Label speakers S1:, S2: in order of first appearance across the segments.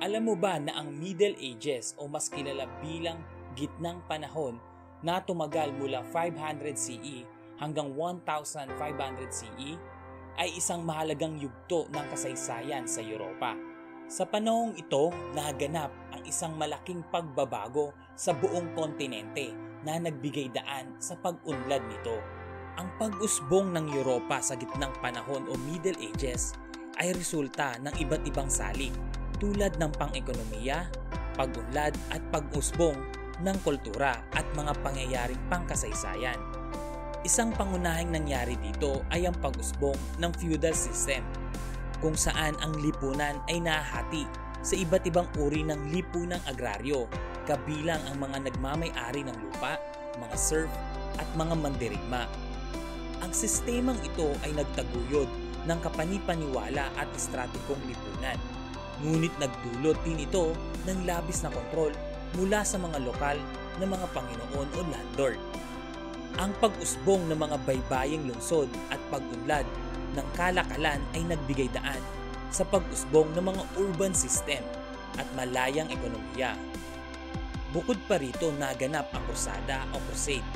S1: Alam mo ba na ang Middle Ages o mas kilala bilang gitnang panahon na tumagal mula 500 CE hanggang 1500 CE ay isang mahalagang yugto ng kasaysayan sa Europa. Sa panahong ito, naganap ang isang malaking pagbabago sa buong kontinente na nagbigay daan sa pag-unlad nito. Ang pag-usbong ng Europa sa gitnang panahon o Middle Ages ay resulta ng iba't ibang salik tulad ng pang-ekonomiya, pag-unlad at pag-usbong ng kultura at mga pangyayaring pangkasaysayan. Isang pangunahing nangyari dito ay ang pag-usbong ng feudal system, kung saan ang lipunan ay nahati sa iba't ibang uri ng lipunang agraryo, kabilang ang mga nagmamay-ari ng lupa, mga serf at mga mandirigma. Ang sistemang ito ay nagtaguyod ng kapanipaniwala at estratikong lipunan, ngunit nagdulot din ito ng labis na kontrol mula sa mga lokal na mga Panginoon o landlord. Ang pag-usbong ng mga baybaying lungsod at pag-unlad ng kalakalan ay nagbigay daan sa pag-usbong ng mga urban system at malayang ekonomiya. Bukod pa rito, naganap ang krusada o crusade.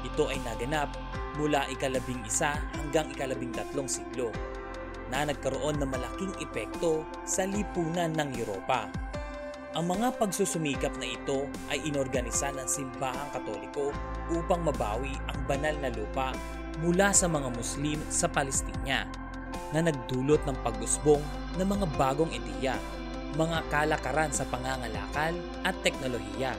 S1: Ito ay naganap mula ika-11 hanggang ika-13 siglo na nagkaroon ng malaking epekto sa lipunan ng Europa. Ang mga pagsusumikap na ito ay inorganisa ng simbahang Katoliko upang mabawi ang banal na lupa mula sa mga Muslim sa Palestina, na nagdulot ng pag-usbong ng mga bagong ideya, mga kalakaran sa pangangalakal at teknolohiya.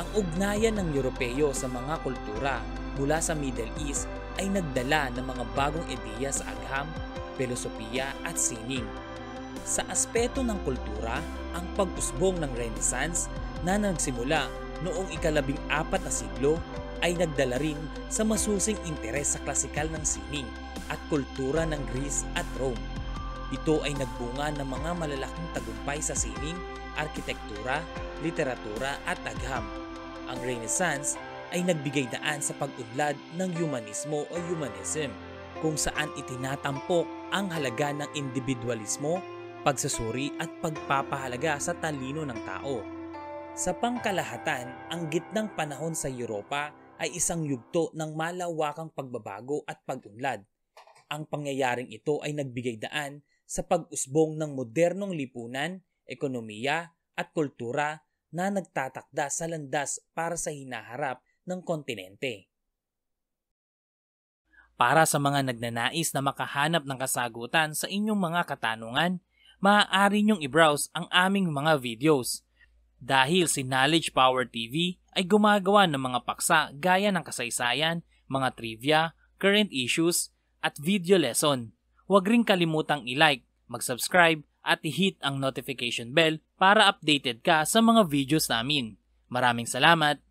S1: Ang ugnayan ng Europeo sa mga kultura mula sa Middle East ay nagdala ng mga bagong ideya sa agham, filosofiya at sining. Sa aspeto ng kultura, ang pag-usbong ng Renaissance na nagsimula noong ika-14 na siglo ay nagdala rin sa masusing interes sa klasikal ng sining at kultura ng Greece at Rome. Ito ay nagbunga ng mga malalaking tagumpay sa sining, arkitektura, literatura at agham. Ang Renaissance ay nagbigay daan sa pag-unlad ng humanismo o humanism, kung saan itinatampok ang halaga ng individualismo, pagsasuri at pagpapahalaga sa talino ng tao. Sa pangkalahatan, ang gitnang panahon sa Europa ay isang yugto ng malawakang pagbabago at pag-unlad. Ang pangyayaring ito ay nagbigay daan sa pag-usbong ng modernong lipunan, ekonomiya at kultura na nagtatakda sa landas para sa hinaharap ng kontinente. Para sa mga nagnanais na makahanap ng kasagutan sa inyong mga katanungan, maaari niyong i-browse ang aming mga videos. Dahil si Knowledge Power TV ay gumagawa ng mga paksa gaya ng kasaysayan, mga trivia, current issues, at video lesson. Huwag ring kalimutang i-like, mag-subscribe, at i-hit ang notification bell para updated ka sa mga videos namin. Maraming salamat!